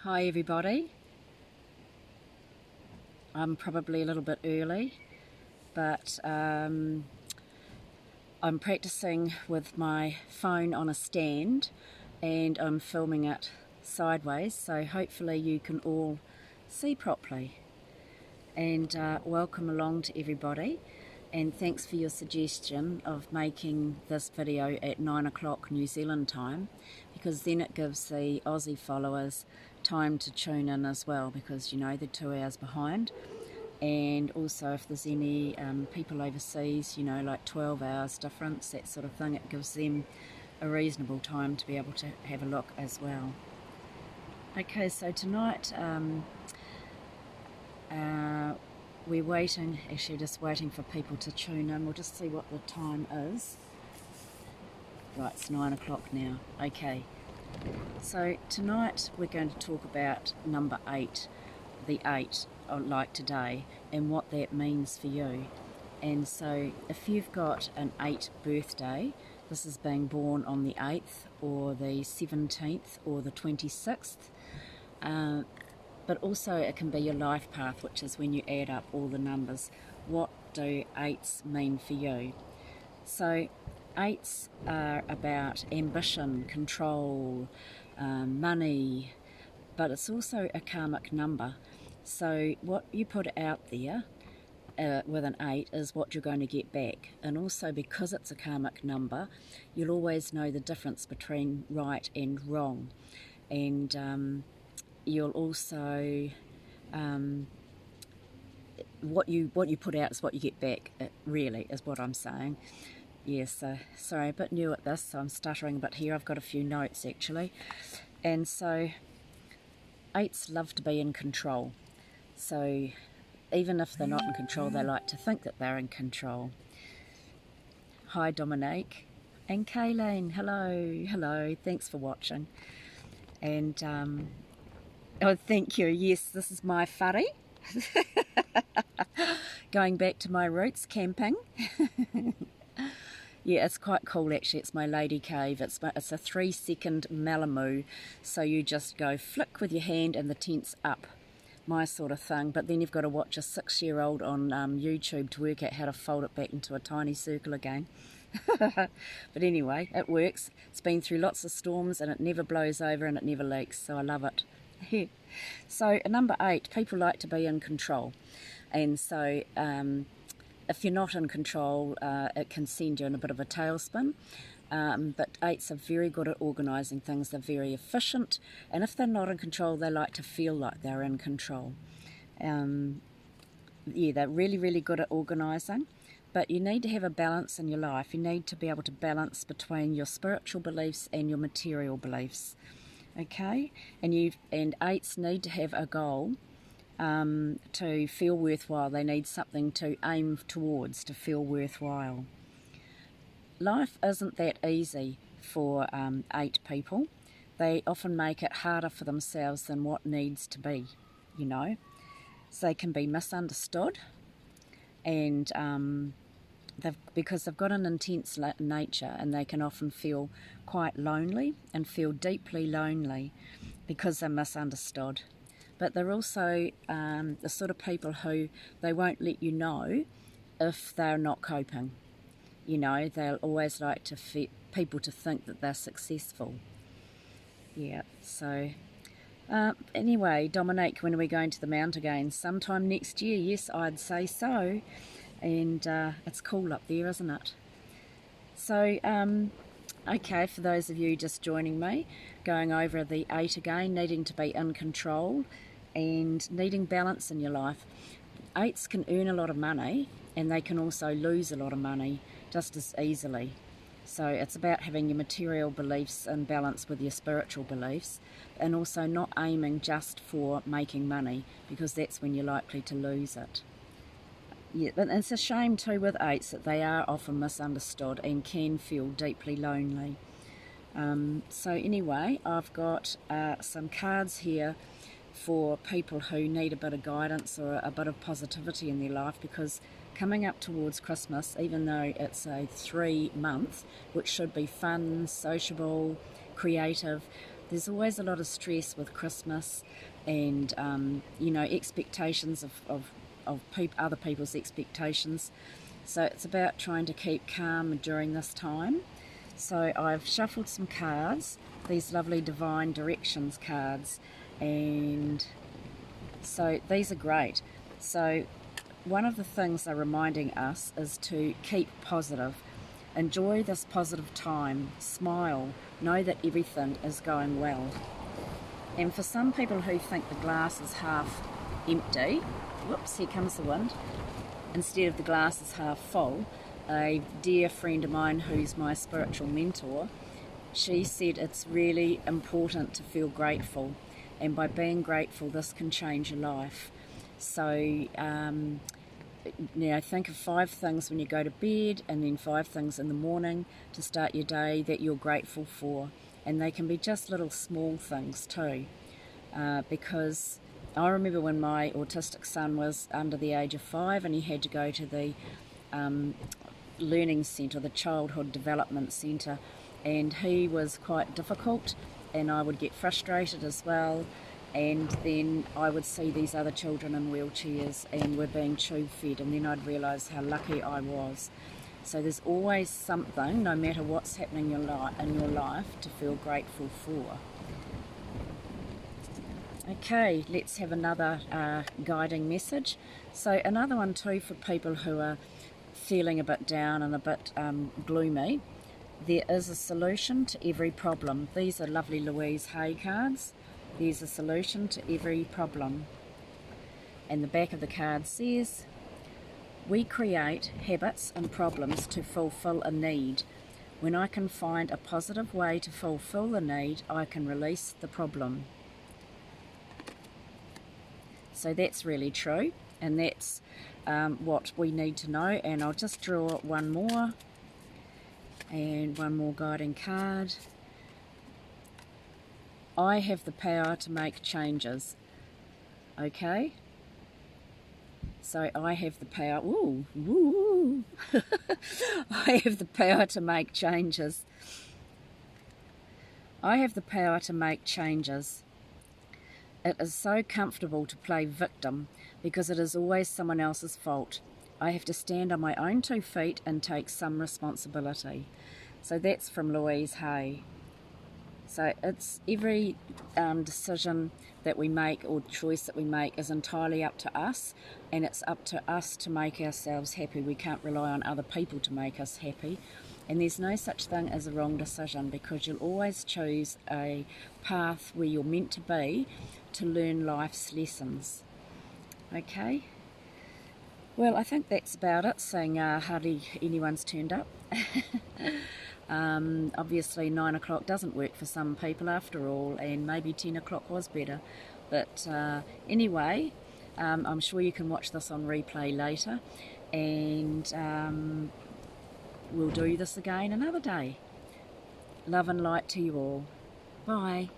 Hi everybody. I'm probably a little bit early, but I'm practicing with my phone on a stand and I'm filming it sideways, so hopefully you can all see properly. And welcome along to everybody, and thanks for your suggestion of making this video at 9 o'clock New Zealand time, because then it gives the Aussie followers time to tune in as well, because you know they're 2 hours behind. And also if there's any people overseas, you know, like 12 hours difference, that sort of thing, it gives them a reasonable time to be able to have a look as well. Okay, so tonight we're waiting, actually just waiting for people to tune in. We'll just see what the time is. Right, it's 9 o'clock now. Okay, so tonight we're going to talk about number 8, the 8, like today, and what that means for you. And so if you've got an 8 birthday, this is being born on the 8th or the 17th or the 26th, but also it can be your life path, which is when you add up all the numbers. What do 8s mean for you? So 8s are about ambition, control, money, but it's also a karmic number. So what you put out there with an 8 is what you're going to get back. And also because it's a karmic number, you'll always know the difference between right and wrong. And you'll also, what you put out is what you get back, really, is what I'm saying. Yes, sorry, a bit new at this, so I'm stuttering a bit here. I've got a few notes actually. And so 8s love to be in control. So even if they're not in control, they like to think that they're in control. Hi Dominique and Kayleen, hello, thanks for watching. And oh, thank you. Yes, this is my whare. Going back to my roots, camping. Yeah, it's quite cool actually. It's my lady cave. It's a 3-second Malamu. So you just go flick with your hand and the tent's up. My sort of thing. But then you've got to watch a 6-year-old on YouTube to work out how to fold it back into a tiny circle again. But anyway, it works. It's been through lots of storms and it never blows over and it never leaks. So I love it. So number 8, people like to be in control. And so if you're not in control, it can send you in a bit of a tailspin. But 8s are very good at organising things. They're very efficient, and if they're not in control, they like to feel like they're in control. Yeah, they're really good at organising, but you need to have a balance in your life. You need to be able to balance between your spiritual beliefs and your material beliefs. Okay, and 8s need to have a goal to feel worthwhile. They need something to aim towards to feel worthwhile. Life isn't that easy for 8 people. They often make it harder for themselves than what needs to be, you know. So they can be misunderstood, and because they've got an intense nature, and they can often feel quite lonely and feel deeply lonely because they're misunderstood. But they're also the sort of people who they won't let you know if they're not coping. You know, they'll always like to people to think that they're successful. Yeah, so anyway, Dominique, when are we going to the Mount again? Sometime next year, yes, I'd say so. And it's cool up there, isn't it? So, okay, for those of you just joining me, going over the 8 again, needing to be in control and needing balance in your life. 8s can earn a lot of money, and they can also lose a lot of money just as easily. So it's about having your material beliefs in balance with your spiritual beliefs, and also not aiming just for making money, because that's when you're likely to lose it. Yeah, and it's a shame too with 8s that they are often misunderstood and can feel deeply lonely. So anyway, I've got some cards here for people who need a bit of guidance or a bit of positivity in their life, because coming up towards Christmas, even though it's a 3 month, which should be fun, sociable, creative, there's always a lot of stress with Christmas and, you know, expectations of other people's expectations. So it's about trying to keep calm during this time. So I've shuffled some cards, these lovely Divine Directions cards, and so these are great. So one of the things they're reminding us is to keep positive. Enjoy this positive time, smile, know that everything is going well. And for some people who think the glass is half empty, whoops, here comes the wind, instead of the glass is half full, a dear friend of mine who's my spiritual mentor, she said it's really important to feel grateful, and by being grateful this can change your life. So now think of 5 things when you go to bed, and then 5 things in the morning to start your day that you're grateful for, and they can be just little small things too, because I remember when my autistic son was under the age of 5 and he had to go to the learning centre, the childhood development centre, and he was quite difficult, and I would get frustrated as well, and then I would see these other children in wheelchairs and were being tube fed, and then I'd realise how lucky I was. So there's always something, no matter what's happening in your life, to feel grateful for. Okay, let's have another guiding message. So another one too for people who are feeling a bit down and a bit gloomy. There is a solution to every problem. These are lovely Louise Hay cards. There's a solution to every problem. And the back of the card says, we create habits and problems to fulfill a need. When I can find a positive way to fulfill the need, I can release the problem. So that's really true, and that's what we need to know. And I'll just draw one more, and one more guiding card. I have the power to make changes. Okay? So I have the power, I have the power to make changes. I have the power to make changes. It is so comfortable to play victim because it is always someone else's fault. I have to stand on my own 2 feet and take some responsibility. So that's from Louise Hay. So it's every decision that we make or choice that we make is entirely up to us, and it's up to us to make ourselves happy. We can't rely on other people to make us happy. And there's no such thing as a wrong decision, because you'll always choose a path where you're meant to be to learn life's lessons. Okay? Well, I think that's about it, seeing hardly anyone's turned up. Obviously 9 o'clock doesn't work for some people after all, and maybe 10 o'clock was better. But anyway, I'm sure you can watch this on replay later, and we'll do this again another day. Love and light to you all. Bye.